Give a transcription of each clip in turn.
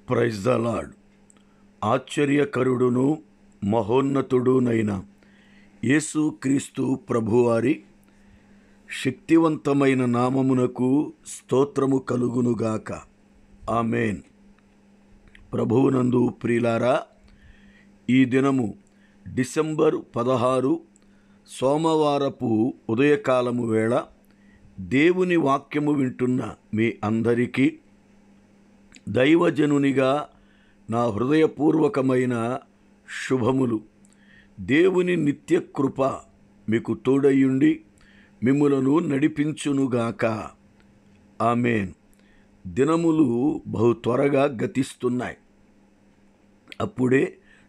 Praise the Lord. ఆశ్చర్యకరుడును మహోన్నతుడునైన యేసుక్రీస్తు ప్రభువారి శక్తివంతమైన నామమునకు స్తోత్రము కలుగునుగాక. ఆమేన్. ప్రభువునందు ప్రియులారా, ఈ దినము డిసెంబర్ 16 సోమవారపు ఉదయకాలము వేళ దేవుని వాక్యము వింటున్న మీ అందరికీ దైవజనునిగా నా హృదయపూర్వకమైన శుభములు. దేవుని నిత్య కృప మీకు తోడయుండి మిమ్ములను నడిపించునుగాక. ఆమేన్. దినములు బహు త్వరగా గతిస్తున్నాయి. అప్పుడే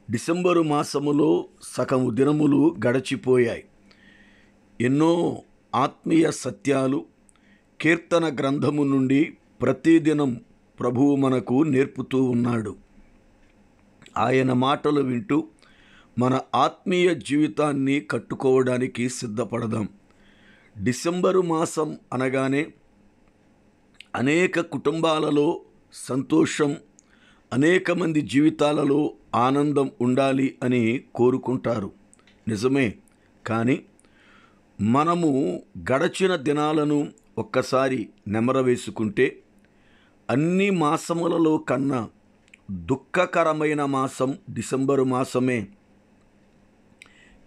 డిసెంబరు మాసములో సగము దినములు గడిచిపోయాయి. ఎన్నో ఆత్మీయ సత్యాలు కీర్తన గ్రంథము నుండి ప్రతిదినం ప్రభువు మనకు నేర్పుతూ ఉన్నాడు. ఆయన మాటలు వింటూ మన ఆత్మీయ జీవితాన్ని కట్టుకోవడానికి సిద్ధపడదాం. డిసెంబరు మాసం అనగానే అనేక కుటుంబాలలో సంతోషం, అనేక మంది జీవితాలలో ఆనందం ఉండాలి అని కోరుకుంటారు. నిజమే. కానీ మనము గడచిన దినాలను ఒక్కసారి నెమరవేసుకుంటే అన్ని మాసములలో కన్నా దుఃఖకరమైన మాసం డిసెంబరు మాసమే.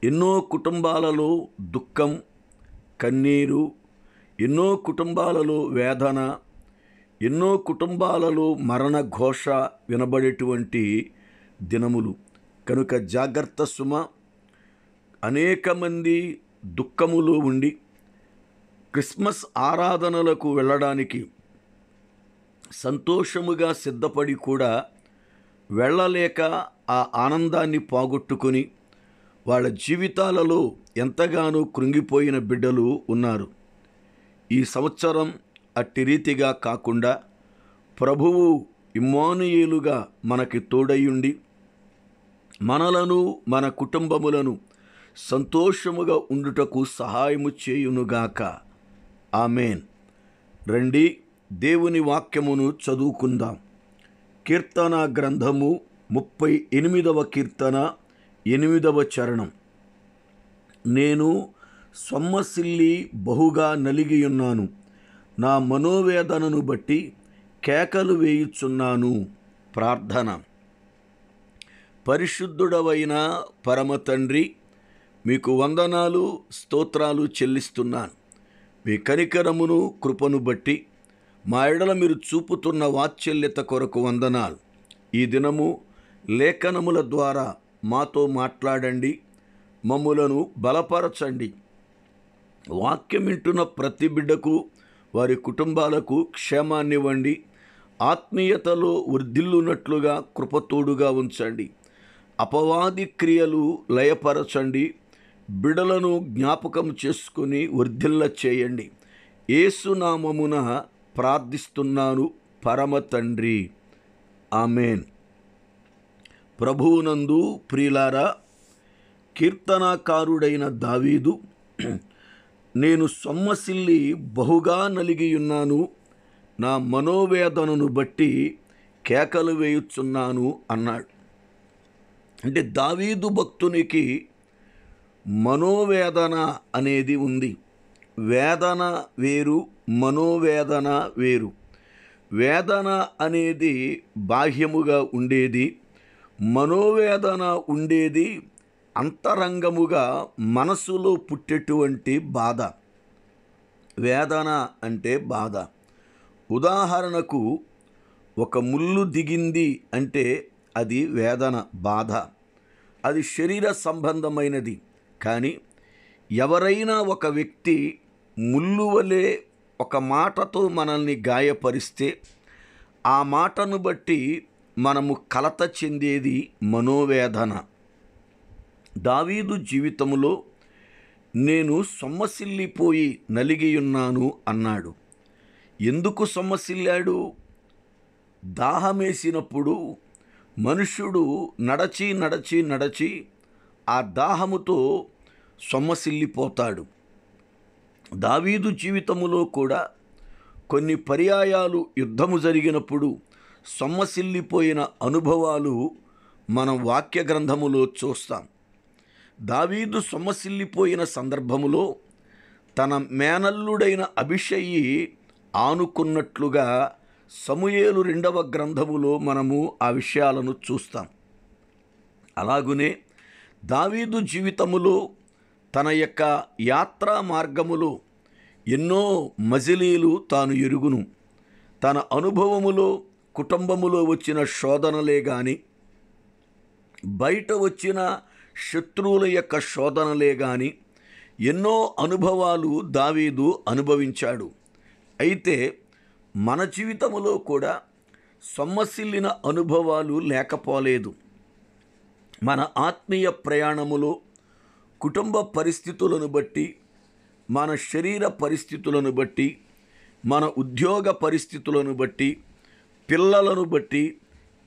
ఎన్నో కుటుంబాలలో దుఃఖం, కన్నీరు, ఎన్నో కుటుంబాలలో వేదన, ఎన్నో కుటుంబాలలో మరణ ఘోష వినబడేటువంటి దినములు. కనుక జాగ్రత్త సుమ. అనేక మంది దుఃఖములో ఉండి క్రిస్మస్ ఆరాధనలకు వెళ్ళడానికి సంతోషముగా సిద్ధపడి కూడా వెళ్ళలేక ఆ ఆనందాన్ని పోగొట్టుకొని వాళ్ళ జీవితాలలో ఎంతగానో కృంగిపోయిన బిడ్డలు ఉన్నారు. ఈ సంవత్సరం అట్టి రీతిగా కాకుండా ప్రభువు ఇమ్మానుయేలుగా మనకి తోడయుండి మనలను మన కుటుంబములను సంతోషముగా ఉండుటకు సహాయము చేయునుగాక. ఆమేన్. రండి, దేవుని వాక్యమును చదువుకుందాం. కీర్తన గ్రంథము 38వ కీర్తన 8వ చరణం. నేను సొమ్మసిల్లి బహుగా నలిగియున్నాను, నా మనోవేదనను బట్టి కేకలు వేయుచున్నాను. ప్రార్థన. పరిశుద్ధుడవైన పరమ తండ్రి, మీకు వందనాలు, స్తోత్రాలు చెల్లిస్తున్నాను. మీ కనికరమును కృపను బట్టి మా ఎడల మీరు చూపుతున్న వాత్సల్యత కొరకు వందనాలు. ఈ దినము లేఖనముల ద్వారా మాతో మాట్లాడండి, మమ్ములను బలపరచండి. వాక్యం వింటున్న ప్రతి బిడ్డకు, వారి కుటుంబాలకు క్షేమాన్నివ్వండి. ఆత్మీయతలో వృద్ధిల్లునట్లుగా కృపతోడుగా ఉంచండి. అపవాది క్రియలు లయపరచండి. బిడలను జ్ఞాపకం చేసుకుని వర్ధిల్ల చేయండి. యేసునామమున ప్రార్థిస్తున్నాను పరమ తండ్రి. ఆమేన్. ప్రభువునందు ప్రియులారా, కీర్తనాకారుడైన దావీదు నేను సొమ్మసిల్లి బహుగా నలిగియున్నాను, నా మనోవేదనను బట్టి కేకలు వేయుచున్నాను అన్నాడు. అంటే దావీదు భక్తునికి మనోవేదన అనేది ఉంది. వేదన వేరు, మనోవేదన వేరు. వేదన అనేది బాహ్యముగా ఉండేది, మనోవేదన ఉండేది అంతరంగముగా మనసులో పుట్టేటువంటి బాధ. వేదన అంటే బాధ. ఉదాహరణకు, ఒక ముళ్ళు దిగింది అంటే అది వేదన, బాధ. అది శరీర సంబంధమైనది. కానీ ఎవరైనా ఒక వ్యక్తి ముళ్ళు వలె ఒక మాటతో మనల్ని గాయపరిస్తే ఆ మాటను బట్టి మనము కలత చెందేది మనోవేదన. దావీదు జీవితంలో నేను సొమ్మసిల్లిపోయి నలిగియున్నాను అన్నాడు. ఎందుకు సొమ్మసిల్లాడు? దాహమేసినప్పుడు మనుష్యుడు నడచి నడచి నడచి ఆ దాహముతో సొమ్మసిల్లిపోతాడు. దావీదు జీవితములో కూడా కొన్ని పర్యాయాలు యుద్ధము జరిగినప్పుడు సొమ్మసిల్లిపోయిన అనుభవాలు మనం వాక్య గ్రంథములో చూస్తాం. దావీదు సొమ్మసిల్లిపోయిన సందర్భములో తన మేనల్లుడైన అబీషయి ఆనుకున్నట్లుగా సమూయేలు 2వ గ్రంథములో మనము ఆ విషయాలను చూస్తాం. అలాగునే దావీదు జీవితములో తన యొక్క యాత్రా మార్గములో ఎన్నో మజిలీలు తాను ఎరుగును. తన అనుభవములో కుటుంబములో వచ్చిన శోధనలే గాని, బయట వచ్చిన శత్రువుల యొక్క శోధనలే గాని ఎన్నో అనుభవాలు దావీదు అనుభవించాడు. అయితే మన జీవితములో కూడా సొమ్మసిల్లిన అనుభవాలు లేకపోలేదు. మన ఆత్మీయ ప్రయాణములో కుటుంబ పరిస్థితులను బట్టి, మన శరీర పరిస్థితులను బట్టి, మన ఉద్యోగ పరిస్థితులను బట్టి, పిల్లలను బట్టి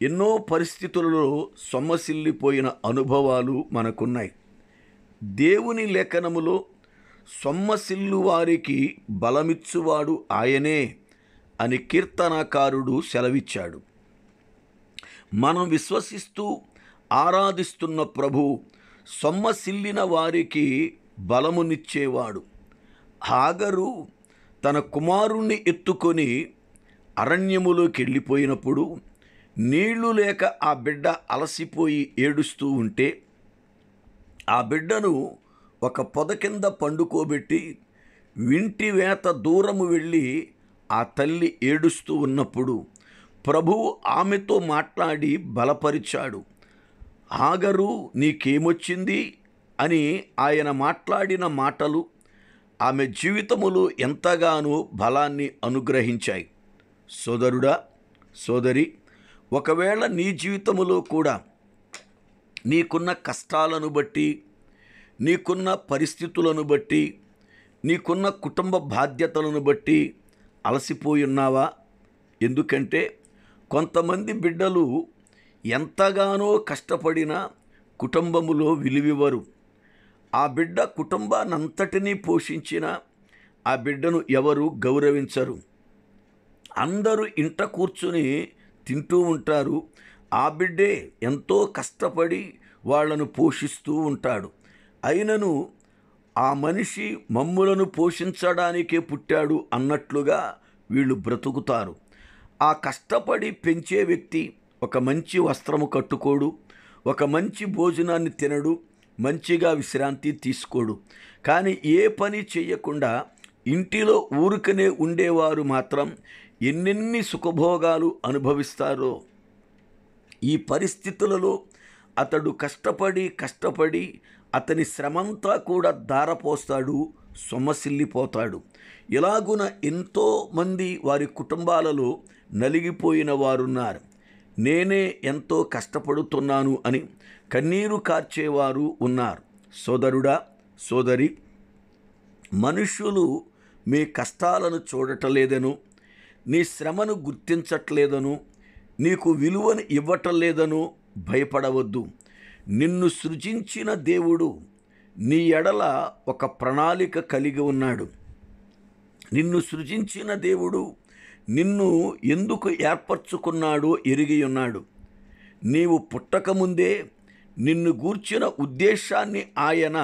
ఎన్నో పరిస్థితులలో సొమ్మసిల్లిపోయిన అనుభవాలు మనకున్నాయి. దేవుని లేఖనములో సొమ్మసిల్లు వారికి బలమిచ్చువాడు ఆయనే అని కీర్తనాకారుడు సెలవిచ్చాడు. మనం విశ్వసిస్తూ ఆరాధిస్తున్న ప్రభు సొమ్మసిల్లిన వారికి బలమునిచ్చేవాడు. హాగరు తన కుమారుణ్ణి ఎత్తుకొని అరణ్యములోకి వెళ్ళిపోయినప్పుడు నీళ్లు లేక ఆ బిడ్డ అలసిపోయి ఏడుస్తూ ఉంటే ఆ బిడ్డను ఒక పొద కింద పండుకోబెట్టి వింటి వేత దూరము వెళ్ళి ఆ తల్లి ఏడుస్తూ ఉన్నప్పుడు ప్రభువు ఆమెతో మాట్లాడి బలపరిచాడు. హాగరు నీకేమొచ్చింది అని ఆయన మాట్లాడిన మాటలు ఆమె జీవితములో ఎంతగానో బలాన్ని అనుగ్రహించాయి. సోదరుడా, సోదరి, ఒకవేళ నీ జీవితములో కూడా నీకున్న కష్టాలను బట్టి, నీకున్న పరిస్థితులను బట్టి, నీకున్న కుటుంబ బాధ్యతలను బట్టి అలసిపోయి ఉన్నావా? ఎందుకంటే కొంతమంది బిడ్డలు ఎంతగానో కష్టపడినా కుటుంబములో విలువివ్వరు. ఆ బిడ్డ కుటుంబానంతటినీ పోషించిన ఆ బిడ్డను ఎవరు గౌరవించరు. అందరూ ఇంట కూర్చుని తింటూ ఉంటారు. ఆ బిడ్డే ఎంతో కష్టపడి వాళ్ళను పోషిస్తూ ఉంటాడు. అయినను ఆ మనిషి మమ్ములను పోషించడానికే పుట్టాడు అన్నట్లుగా వీళ్ళు బ్రతుకుతారు. ఆ కష్టపడి పెంచే వ్యక్తి ఒక మంచి వస్త్రము కట్టుకోడు, ఒక మంచి భోజనాన్ని తినడు, మంచిగా విశ్రాంతి తీసుకోడు. కానీ ఏ పని చేయకుండా ఇంటిలో ఊరికనే ఉండేవారు మాత్రం ఎన్నెన్ని సుఖభోగాలు అనుభవిస్తారో. ఈ పరిస్థితులలో అతడు కష్టపడి అతని శ్రమంతా కూడా ధారపోస్తాడు, సొమ్మసిల్లిపోతాడు. ఇలాగున ఎంతోమంది వారి కుటుంబాలలో నలిగిపోయిన వారున్నారు. నేనే ఎంతో కష్టపడుతున్నాను అని కన్నీరు కార్చేవారు ఉన్నారు. సోదరుడా, సోదరి, మనుష్యులు మీ కష్టాలను చూడటలేదను, నీ శ్రమను గుర్తించట్లేదను, నీకు విలువను ఇవ్వటం లేదను భయపడవద్దు. నిన్ను సృజించిన దేవుడు నీ ఎడల ఒక ప్రణాళిక కలిగి ఉన్నాడు. నిన్ను సృజించిన దేవుడు నిన్ను ఎందుకు ఏర్పరచుకున్నాడో ఎరిగి ఉన్నాడు. నీవు పుట్టకముందే నిన్ను గూర్చిన ఉద్దేశాన్ని ఆయన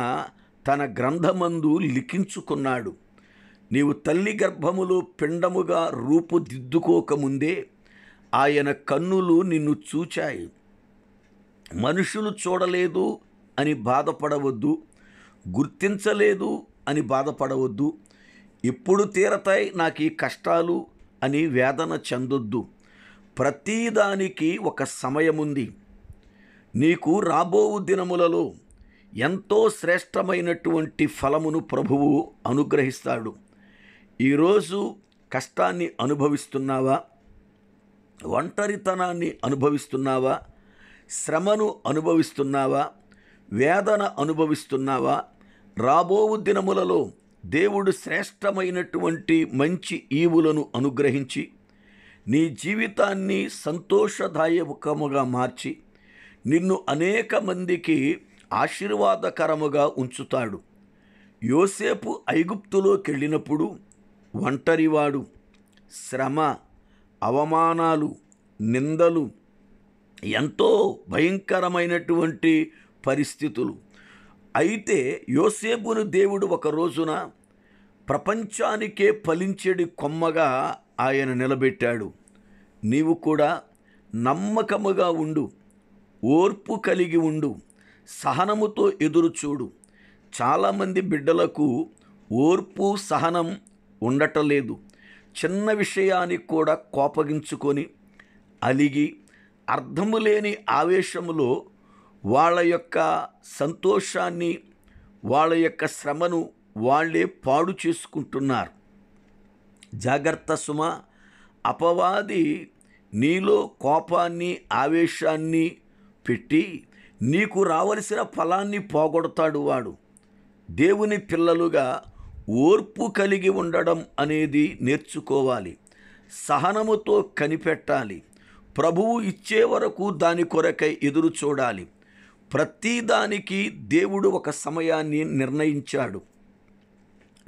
తన గ్రంథమందు లిఖించుకున్నాడు. నీవు తల్లి గర్భములో పిండముగా రూపుదిద్దుకోకముందే ఆయన కన్నులు నిన్ను చూచాయి. మనుషులు చూడలేదు అని బాధపడవద్దు, గుర్తించలేదు అని బాధపడవద్దు. ఇప్పుడు తీరతాయి నాకు ఈ కష్టాలు అని వేదన చెందొద్దు. ప్రతిదానికి ఒక సమయముంది. నీకు రాబోవు దినములలో ఎంతో శ్రేష్టమైనటువంటి ఫలమును ప్రభువు అనుగ్రహిస్తాడు. ఈరోజు కష్టాన్ని అనుభవిస్తున్నావా? ఒంటరితనాన్ని అనుభవిస్తున్నావా? శ్రమను అనుభవిస్తున్నావా? వేదన అనుభవిస్తున్నావా? రాబోవు దినములలో దేవుడు శ్రేష్టమైనటువంటి మంచి ఈవులను అనుగ్రహించి నీ జీవితాన్ని సంతోషదాయకముగా మార్చి నిన్ను అనేక మందికి ఆశీర్వాదకరముగా ఉంచుతాడు. యోసేపు ఐగుప్తులోకి వెళ్ళినప్పుడు ఒంటరివాడు, శ్రమ, అవమానాలు, నిందలు, ఎంతో భయంకరమైనటువంటి పరిస్థితులు. అయితే యోసేపును దేవుడు ఒక రోజున ప్రపంచానికే ఫలించేడి కొమ్మగా ఆయన నిలబెట్టాడు. నీవు కూడా నమ్మకముగా ఉండు, ఓర్పు కలిగి ఉండు, సహనముతో ఎదురుచూడు. చాలామంది బిడ్డలకు ఓర్పు సహనం ఉండటలేదు. చిన్న విషయానికి కూడా కోపగించుకొని అలిగి అర్థము లేని ఆవేశములో వాళ్ళ యొక్క సంతోషాన్ని, వాళ్ళ యొక్క శ్రమను వాళ్ళే పాడు చేసుకుంటున్నారు. జాగ్రత్త సుమ, అపవాది నీలో కోపాన్ని, ఆవేశాన్ని పెట్టి నీకు రావలసిన ఫలాన్ని పోగొడతాడు వాడు. దేవుని పిల్లలుగా ఓర్పు కలిగి ఉండడం అనేది నేర్చుకోవాలి. సహనముతో కనిపెట్టాలి. ప్రభువు ఇచ్చే వరకు దాని కొరకై ఎదురు చూడాలి. ప్రతిదానికి దేవుడు ఒక సమయాన్ని నిర్ణయించాడు.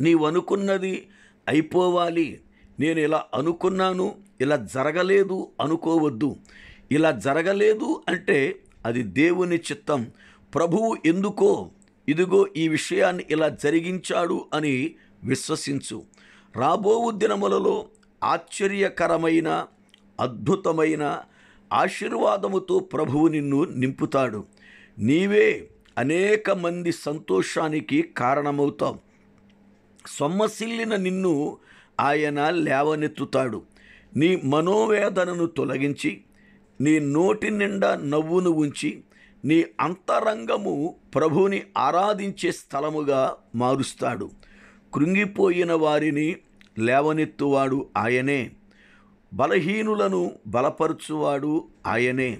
నీవనుకున్నది అయిపోవాలి. నేను ఇలా అనుకున్నాను, ఇలా జరగలేదు అనుకోవద్దు. ఇలా జరగలేదు అంటే అది దేవుని చిత్తం. ప్రభువు ఎందుకో ఇదిగో ఈ విషయాన్ని ఇలా జరిగించాడు అని విశ్వసించు. రాబోవు దినములలో ఆశ్చర్యకరమైన, అద్భుతమైన ఆశీర్వాదముతో ప్రభువు నిన్ను నింపుతాడు. నీవే అనేక మంది సంతోషానికి కారణమవుతావు. సొమ్మసిల్లిన నిన్ను ఆయన లేవనెత్తుతాడు. నీ మనోవేదనను తొలగించి నీ నోటి నిండా నవ్వును ఉంచి నీ అంతరంగము ప్రభువుని ఆరాధించే స్థలముగా మారుస్తాడు. కృంగిపోయిన వారిని లేవనెత్తువాడు ఆయనే. బలహీనులను బలపరుచువాడు ఆయనే.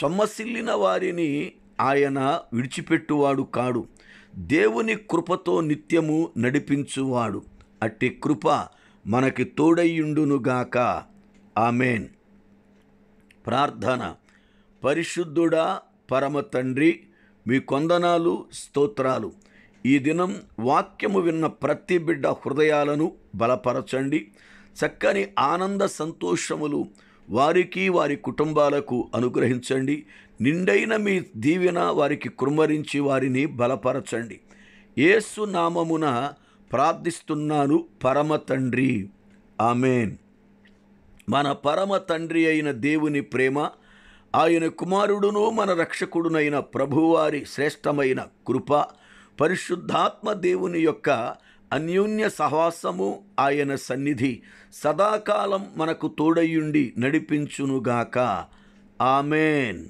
సొమ్మసిల్లిన వారిని ఆయన విడిచిపెట్టువాడు కాడు. దేవుని కృపతో నిత్యము నడిపించువాడు. అట్టి కృప మనకి తోడయ్యుండునుగాక. ఆమెన్. ప్రార్థన. పరిశుద్ధుడా, పరమ తండ్రి, మీ కొందనాలు, స్తోత్రాలు. ఈ దినం వాక్యము విన్న ప్రతి బిడ్డ హృదయాలను బలపరచండి. చక్కని ఆనంద సంతోషములు వారికి, వారి కుటుంబాలకు అనుగ్రహించండి. నిండైన మీ దీవెన వారికి కుమ్మరించి వారిని బలపరచండి. యేసు నామమున ప్రార్థిస్తున్నాను పరమ తండ్రి. ఆమెన్. మన పరమ తండ్రి అయిన దేవుని ప్రేమ, ఆయన కుమారుడును మన రక్షకుడునైన ప్రభువారి శ్రేష్టమైన కృప, పరిశుద్ధాత్మ దేవుని యొక్క అన్యోన్య సహవాసము, ఆయన సన్నిధి సదాకాలం మనకు తోడయ్యుండి నడిపించునుగాక. ఆమెన్.